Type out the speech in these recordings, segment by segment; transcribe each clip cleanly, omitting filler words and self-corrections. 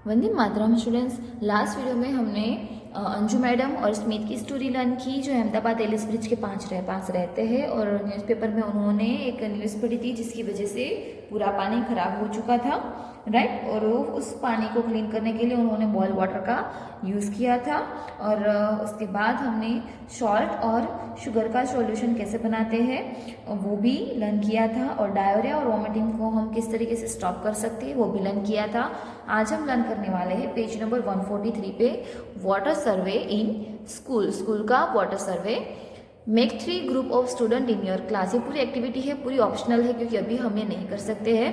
Vande Mataram students. Last video में हमने Anju madam और स्मिथ की स्टोरी लर्न की, जो अहमदाबाद एलिस ब्रिज के पास रहते हैं और न्यूज़पेपर में उन्होंने एक न्यूज़ पढ़ी थी जिसकी वजह से पूरा पानी खराब हो चुका था, राइट। और वो उस पानी को क्लीन करने के लिए उन्होंने बॉयल वाटर का यूज़ किया था। और उसके बाद हमने सॉल्ट और शुगर का सॉल्यूशन कैसे बनाते हैं वो भी लर्न किया था, और डायरिया और वॉमिटिंग को हम किस तरीके से स्टॉप कर सकते हैं वो भी लर्न किया था। आज हम लर्न करने वाले हैं पेज नंबर 143 पे water survey in school. School का water survey. Make 3 group of student in your class. ये पूरी एक्टिविटी है, पूरी ऑप्शनल है क्योंकि अभी हम ये नहीं कर सकते हैं।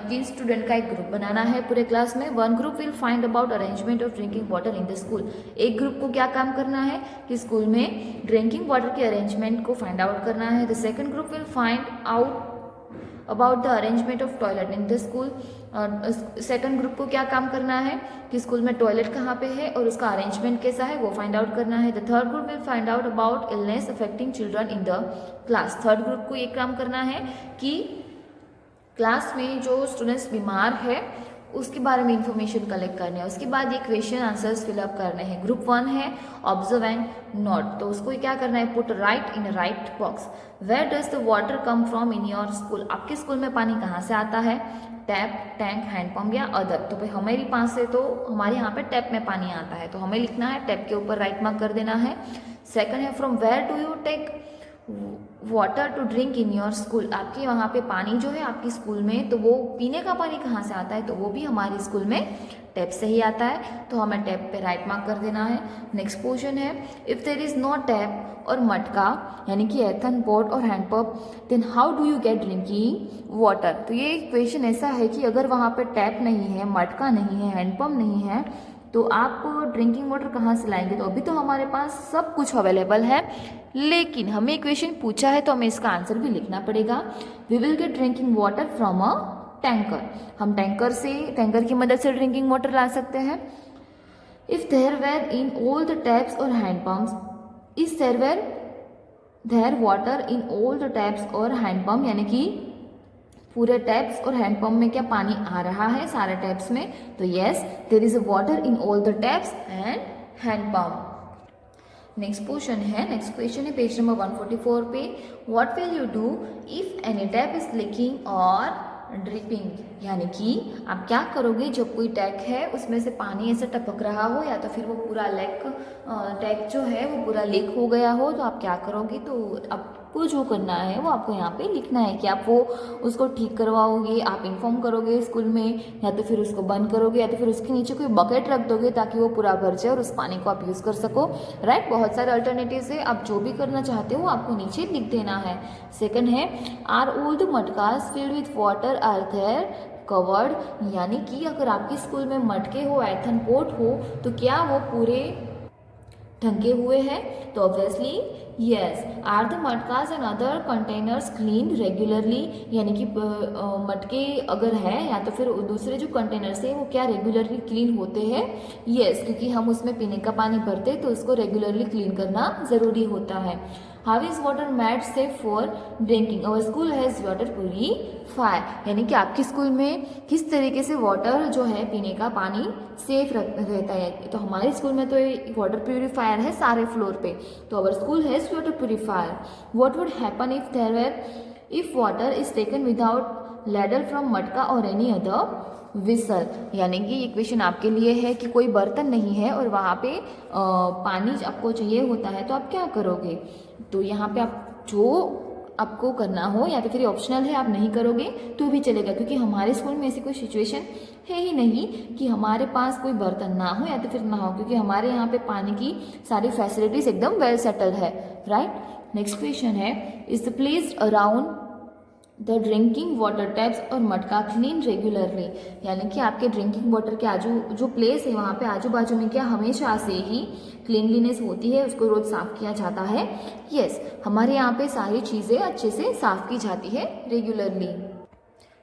3 स्टूडेंट का एक ग्रुप बनाना है पूरे क्लास में। 1 group will find about arrangement of drinking water in the school. एक ग्रुप को क्या काम करना है कि स्कूल में ड्रिंकिंग वाटर के अरेंजमेंट को फाइंड आउट करना है। The second group will find out about the arrangement of toilet in the school. Second group को क्या काम करना है कि स्कूल में टॉयलेट कहाँ पे है और उसका अरेंजमेंट कैसा है वो फाइंड आउट करना है। The third group will find out about illness affecting children in the class. Third group को ये काम करना है कि क्लास में जो स्टूडेंट्स बीमार है उसके बारे में इंफॉर्मेशन कलेक्ट करने है। उसके बाद ये क्वेश्चन आंसर्स फिलअप करने हैं। ग्रुप 1 है ऑब्जर्व एंड नोट, तो उसको क्या करना है put right in right box. Where does the water come from in your school. आपके स्कूल में पानी कहाँ से आता है? टैप, टैंक, हैंडपम्प या अदर। तो भाई हमारे पास से तो हमारे यहाँ पे टैप में पानी आता है तो हमें लिखना है टैप के ऊपर राइट मार्क कर देना है। सेकंड है from where do you take water to drink in your school. आपके वहाँ पे पानी जो है आपकी स्कूल में, तो वो पीने का पानी कहाँ से आता है? तो वो भी हमारे स्कूल में टैप से ही आता है, तो हमें टैप पे राइट मार्क कर देना है। नेक्स्ट क्वेश्चन है if there is no tap और मटका यानी कि एर्थन पॉट और hand pump then how do you get drinking water. तो ये क्वेश्चन ऐसा है कि अगर वहाँ पे टैप नहीं है, मटका नहीं है, हैंडपम्प नहीं है, तो आप ड्रिंकिंग वाटर कहाँ से लाएंगे? तो अभी तो हमारे पास सब कुछ अवेलेबल है, लेकिन हमें क्वेश्चन पूछा है तो हमें इसका आंसर भी लिखना पड़ेगा। We will get drinking water from a tanker. हम टैंकर की मदद से ड्रिंकिंग वाटर ला सकते हैं। If there were in all the taps और handpumps, is there water in all the taps और हैंडपम्प, यानी कि पूरे टैप्स और हैंडपम्प में क्या पानी आ रहा है सारे टैप्स में? तो yes, there is a water in all the taps and hand pump. Next question है पेज नंबर 144 पे what will you do if any tap is leaking और ड्रिपिंग, यानी कि आप क्या करोगे जब कोई टैप है उसमें से पानी ऐसे टपक रहा हो या तो फिर वो पूरा टैप जो है वो पूरा लीक हो गया हो, तो आप क्या करोगे? तो आपको जो करना है वो आपको यहाँ पे लिखना है कि आप वो उसको ठीक करवाओगे, आप इन्फॉर्म करोगे स्कूल में, या तो फिर उसको बंद करोगे, या तो फिर उसके नीचे कोई बकेट रख दोगे ताकि वो पूरा भर जाए और उस पानी को आप यूज़ कर सको, राइट। बहुत सारे अल्टरनेटिव्स है, आप जो भी करना चाहते हो आपको नीचे लिख देना है। सेकंड है are all the matkas filled with water are there covered, यानी कि अगर आपके स्कूल में मटके हो, एर्थन पॉट हो, तो क्या वो पूरे ढंके हुए हैं? तो obviously yes. Are the matkas and other containers clean regularly, यानी कि मटके अगर है या तो फिर दूसरे जो कंटेनर्स है वो क्या रेगुलरली क्लीन होते हैं? यस, क्योंकि हम उसमें पीने का पानी भरते तो उसको रेगुलरली क्लीन करना ज़रूरी होता है। How is water made safe for drinking. Our school has water purifier, यानी कि आपके स्कूल में किस तरीके से वाटर जो है पीने का पानी सेफ रहता है? तो हमारे स्कूल में तो वाटर प्यूरीफायर है सारे फ्लोर पे, तो अवर school has water purifier. What would happen if water is taken without ladle from मटका और एनी अदर विसल, यानी कि ये क्वेश्चन आपके लिए है कि कोई बर्तन नहीं है और वहाँ पे पानी आपको चाहिए होता है तो आप क्या करोगे? तो यहाँ पे आप जो आपको करना हो, या तो फिर ऑप्शनल है आप नहीं करोगे तो भी चलेगा, क्योंकि हमारे स्कूल में ऐसी कोई सिचुएशन है ही नहीं कि हमारे पास कोई बर्तन ना हो या तो फिर ना हो, क्योंकि हमारे यहाँ पे पानी की सारी फैसिलिटीज एकदम वेल सेटल्ड है, राइट। नेक्स्ट क्वेश्चन है is the place around the drinking water taps और मटका क्लीन रेगुलरली, यानी कि आपके ड्रिंकिंग वाटर के जो प्लेस है वहाँ पे आजू बाजू में क्या हमेशा से ही क्लीनलीनेस होती है, उसको रोज साफ किया जाता है? यस, हमारे यहाँ पे सारी चीज़ें अच्छे से साफ की जाती है रेगुलरली।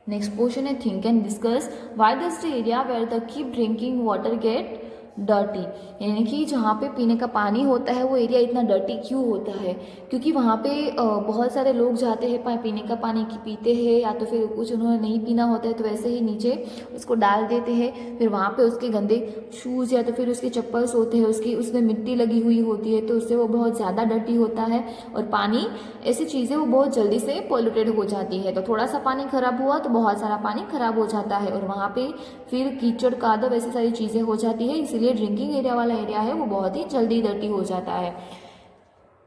नेक्स्ट क्वेश्चन है think and discuss why does the area where the keep drinking water get dirty, यानी कि जहाँ पे पीने का पानी होता है वो एरिया इतना डर्टी क्यों होता है, क्योंकि वहाँ पे बहुत सारे लोग जाते हैं पीने का पानी पीते हैं, या तो फिर कुछ उन्होंने नहीं पीना होता है तो वैसे ही नीचे उसको डाल देते हैं, फिर वहाँ पे उसके गंदे शूज़ या तो फिर उसके चप्पल्स होते हैं, उसमें मिट्टी लगी हुई होती है, तो उससे वो बहुत ज़्यादा डर्टी होता है। और पानी ऐसी चीज़ें वो बहुत जल्दी से पोल्यूटेड हो जाती है, तो थोड़ा सा पानी खराब हुआ तो बहुत सारा पानी खराब हो जाता है, और वहाँ पे फिर कीचड़ कादव ऐसी सारी चीज़ें हो जाती है, इसीलिए ड्रिंकिंग एरिया वाला एरिया है वो बहुत ही जल्दी डर्टी हो जाता है।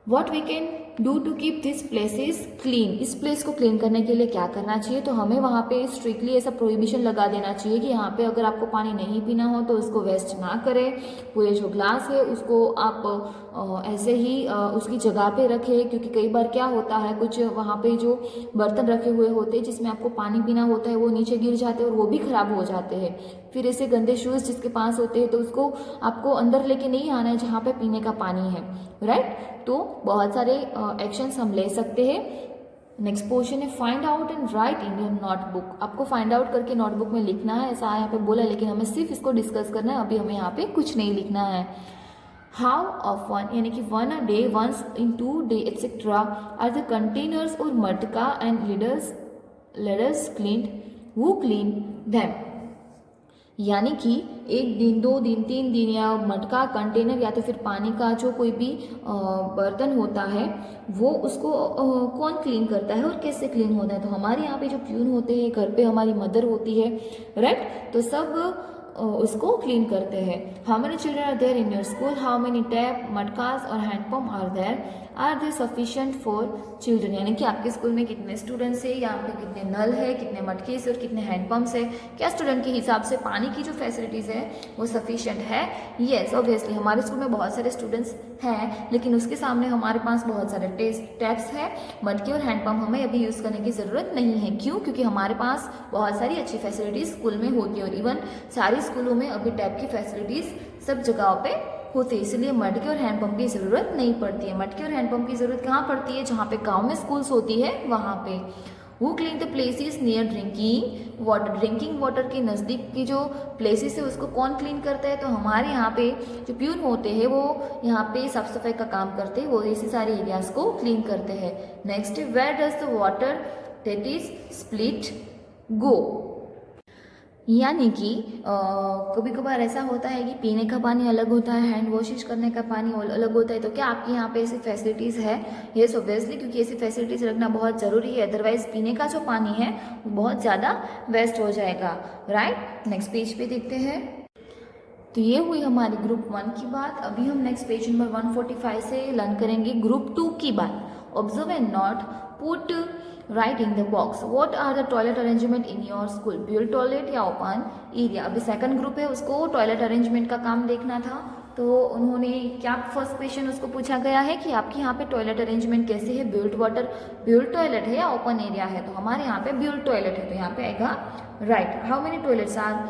What we can do to keep this places clean, इस प्लेस को क्लीन करने के लिए क्या करना चाहिए, तो हमें वहाँ पे स्ट्रिक्टली ऐसा प्रोहिबिशन लगा देना चाहिए कि यहाँ पे अगर आपको पानी नहीं पीना हो तो उसको वेस्ट ना करें, पूरे जो ग्लास है उसको आप ऐसे ही उसकी जगह पे रखें, क्योंकि कई बार क्या होता है कुछ वहाँ पे जो बर्तन रखे हुए होते हैं जिसमें आपको पानी पीना होता है वो नीचे गिर जाते हैं और वो भी खराब हो जाते हैं। फिर ऐसे गंदे शूज़ जिसके पास होते हैं तो उसको आपको अंदर लेके नहीं आना है जहाँ पे पीने का पानी है, राइट। तो बहुत सारे एक्शंस हम ले सकते हैं। नेक्स्ट पोर्शन है find out and right in your notebook, आपको फाइंड आउट करके नोटबुक में लिखना है, ऐसा यहाँ पे बोला, लेकिन हमें सिर्फ इसको डिस्कस करना है, अभी हमें यहाँ पे कुछ नहीं लिखना है। हाउ ऑफन, यानी कि 1 a day, once in 2 day etc. are the containers और मटका and ladders cleaned, who clean them, यानी कि 1 दिन 2 दिन 3 दिन या मटका कंटेनर या तो फिर पानी का जो कोई भी बर्तन होता है वो उसको कौन क्लीन करता है और कैसे क्लीन होता है, तो हमारे यहाँ पे जो प्यून होते हैं, घर पे हमारी मदर होती है, राइट, तो सब उसको क्लीन करते हैं। How many children are there in your school, how many tap, matkas और handpump are there sufficient for children, यानी कि आपके स्कूल में कितने स्टूडेंट्स है, यहाँ पे कितने नल है, कितने मटके से और कितने हैंडपम्प्स है, क्या स्टूडेंट के हिसाब से पानी की जो फैसिलिटीज़ है वो सफिशिएंट है। येस ऑब्वियसली हमारे स्कूल में बहुत सारे स्टूडेंट्स हैं, लेकिन उसके सामने हमारे पास बहुत सारे टैप्स है, मटके और हैंडपम्प हमें अभी यूज़ करने की ज़रूरत नहीं है। क्यों? क्योंकि हमारे पास बहुत सारी अच्छी फैसिलिटीज़ स्कूल में होती है, और इवन सारी स्कूलों में अभी टैप की फैसिलिटीज़ सब जगहों पे होती है, इसलिए मटके और हैंडपम्प की ज़रूरत नहीं पड़ती है। मटके और हैंडपम्प की ज़रूरत कहाँ पड़ती है? जहाँ पे गांव में स्कूल्स होती है वहाँ पे। Who clean the places near drinking water, drinking water के नज़दीक की जो प्लेसेस है उसको कौन क्लीन करता है, तो हमारे यहाँ पे जो प्यून होते हैं वो यहाँ पे साफ सफाई का काम करते हैं, वो ऐसे सारे एरियाज को क्लीन करते हैं। Next, where does the water that is split go, यानी कि कभी कभार ऐसा होता है कि पीने का पानी अलग होता है, हैंड वॉशेज करने का पानी अलग होता है, तो क्या आपके यहाँ पे ऐसी फैसिलिटीज़ है? येस ऑब्वियसली, क्योंकि ऐसी फैसिलिटीज़ रखना बहुत ज़रूरी है, अदरवाइज पीने का जो पानी है वो बहुत ज़्यादा वेस्ट हो जाएगा, राइट। नेक्स्ट पेज पे देखते हैं। तो ये हुई हमारी ग्रुप 1 की बात। अभी हम नेक्स्ट पेज नंबर 145 से लर्न करेंगे ग्रुप 2 की बात। Observe and note, put right in the box, what are the toilet arrangement in your school, build toilet या ओपन एरिया। अभी सेकंड ग्रुप है, उसको टॉयलेट अरेंजमेंट का काम देखना था, तो उन्होंने क्या फर्स्ट क्वेश्चन उसको पूछा गया है कि आपके यहाँ पे टॉयलेट अरेंजमेंट कैसे है, बिल्ड टॉयलेट है या ओपन एरिया है, तो हमारे यहाँ पे बिल्ड टॉयलेट है, तो यहाँ पे आएगा right. How many toilets are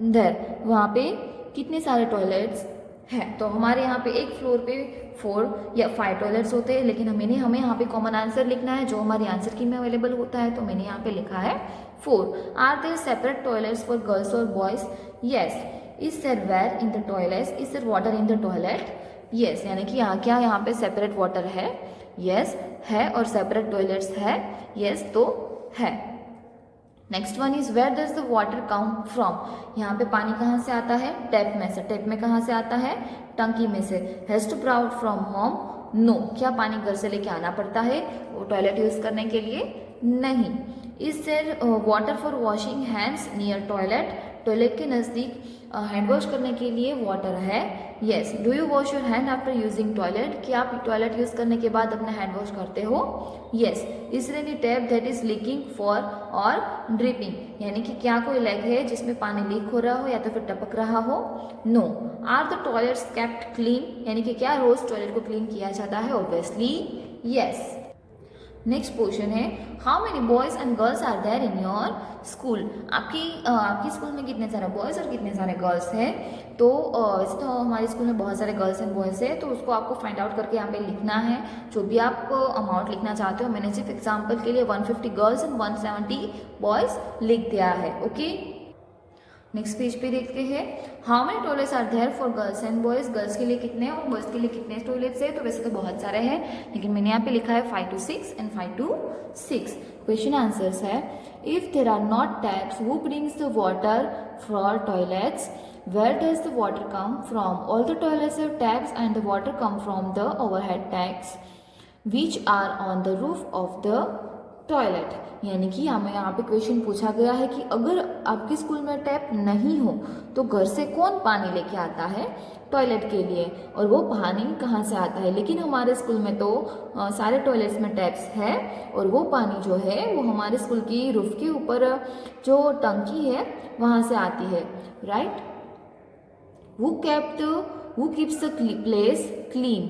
there, वहाँ पे कितने सारे टॉयलेट्स हैं, तो हमारे यहाँ पे एक फ्लोर पे 4 या 5 टॉयलेट्स होते हैं, लेकिन हमें यहाँ पे कॉमन आंसर लिखना है जो हमारी आंसर की में अवेलेबल होता है, तो मैंने यहाँ पे लिखा है 4। Are there separate toilets for girls और boys, yes. Is there where in the toilets, is there water in the toilet, yes, यानी कि यहाँ पे सेपरेट वाटर है, येस है, और सेपरेट टॉयलेट्स है, येस, तो है। Next one is where does the water come from, यहाँ पे पानी कहाँ से आता है? टैप में से। टैप में कहाँ से आता है? टंकी में से। Has to brought from home, no, क्या पानी घर से लेके आना पड़ता है वो टॉयलेट यूज करने के लिए? नहीं। Is there water for washing hands near toilet, toilet के नज़दीक हैंड वॉश करने के लिए वाटर है, yes. Do you wash your hand after using toilet, क्या आप टॉयलेट यूज करने के बाद अपना हैंड वॉश करते हो? Yes. Is there any tap that is leaking for और ड्रिपिंग, यानी कि क्या कोई लेग है जिसमें पानी लीक हो रहा हो या तो फिर टपक रहा हो? No. Are the toilets kept clean, यानी कि क्या रोज टॉयलेट को क्लीन किया जाता है? Obviously yes. Next question is how many boys and girls are there in your school, आपकी स्कूल में कितने सारे बॉयज़ और कितने सारे गर्ल्स हैं? तो वैसे तो हमारे स्कूल में बहुत सारे गर्ल्स एंड बॉयज़ है, तो उसको आपको फाइंड आउट करके यहाँ पे लिखना है जो भी आप अमाउंट लिखना चाहते हो। मैंने सिर्फ एग्जाम्पल के लिए 150 गर्ल्स एंड 170 बॉयज़ लिख दिया है, ओके। नेक्स्ट पेज पे देखते हैं, how many toilets are there for girls and boys, girls के लिए कितने और बॉयज के लिए कितने टॉयलेट्स है। तो वैसे तो बहुत सारे हैं, लेकिन मैंने यहाँ पे लिखा है 5 to 6 and 5 to 6। Question answers है, if there are not taps who brings the water for toilets, where does the water come from? All the toilets have taps and the water come from the overhead tanks which are on the roof of the toilet. यानी कि हमें यहाँ पे question पूछा गया है कि अगर आपके स्कूल में टैप नहीं हो तो घर से कौन पानी लेके आता है टॉयलेट के लिए, और वो पानी कहाँ से आता है। लेकिन हमारे स्कूल में तो सारे टॉयलेट्स में टैप्स है, और वो पानी जो है वो हमारे स्कूल की रूफ के ऊपर जो टंकी है वहाँ से आती है, right. Who keeps the place clean?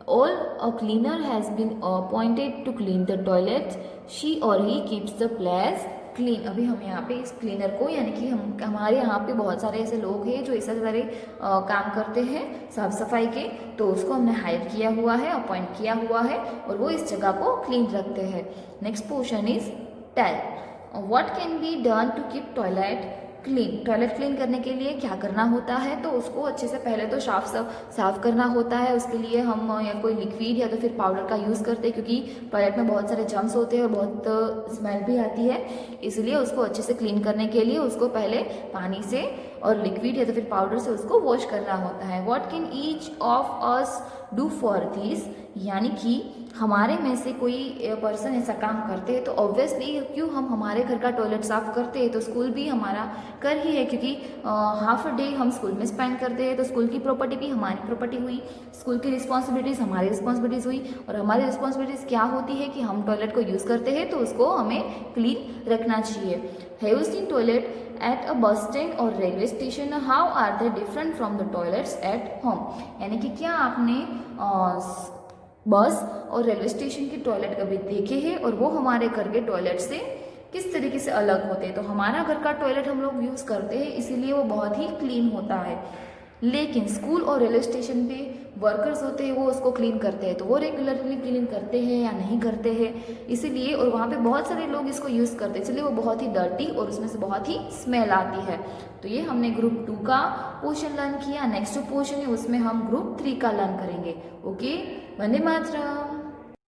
All a cleaner has been appointed to clean the toilets. She or he keeps the place clean. अभी हम यहाँ पे इस क्लीनर को, यानी कि हमारे यहाँ पे बहुत सारे ऐसे लोग हैं जो ऐसे सारे काम करते हैं साफ सफाई के, तो उसको हमने हायर किया हुआ है, अपॉइंट किया हुआ है, और वो इस जगह को क्लीन रखते हैं। Next portion is tell what can be done to keep toilet clean. Toilet clean करने के लिए क्या करना होता है, तो उसको अच्छे से पहले तो साफ करना होता है। उसके लिए हम या कोई लिक्विड या तो फिर पाउडर का यूज़ करते हैं, क्योंकि टॉयलेट में बहुत सारे जर्म्स होते हैं और बहुत स्मेल भी आती है, इसलिए उसको अच्छे से क्लीन करने के लिए उसको पहले पानी से और लिक्विड या तो फिर पाउडर से उसको वॉश करना होता है। What can each of us do for this, यानी कि हमारे में से कोई पर्सन ऐसा काम करते हैं तो ऑब्वियसली क्यों हम हमारे घर का टॉयलेट साफ करते हैं तो स्कूल भी हमारा कर ही है, क्योंकि हाफ अ डे हम स्कूल में स्पेंड करते हैं, तो स्कूल की प्रॉपर्टी भी हमारी प्रॉपर्टी हुई, स्कूल की रिस्पॉन्सिबिलिटीज़ हमारी रिस्पॉन्सिबिलिटीज़ हुई, और हमारी रिस्पॉन्सिबिलिटीज़ क्या होती है कि हम टॉयलेट को यूज़ करते हैं तो उसको हमें क्लीन रखना चाहिए। Have you seen toilet at a bus stand और railway station, how are they different from the toilets at home, यानी कि क्या आपने बस और रेलवे स्टेशन के टॉयलेट कभी देखे हैं और वो हमारे घर के टॉयलेट से किस तरीके से अलग होते हैं। तो हमारा घर का टॉयलेट हम लोग यूज़ करते हैं इसीलिए वो बहुत ही क्लीन होता है, लेकिन स्कूल और रेलवे स्टेशन पे वर्कर्स होते हैं वो उसको क्लीन करते हैं, तो वो रेगुलरली क्लीन करते हैं या नहीं करते हैं इसीलिए, और वहाँ पे बहुत सारे लोग इसको यूज़ करते हैं इसलिए वो बहुत ही डर्टी और उसमें से बहुत ही स्मेल आती है। तो ये हमने ग्रुप 2 का पोर्शन लर्न किया। नेक्स्ट जो पोर्शन है उसमें हम ग्रुप 3 का लर्न करेंगे। ओके, वंदे मातरम।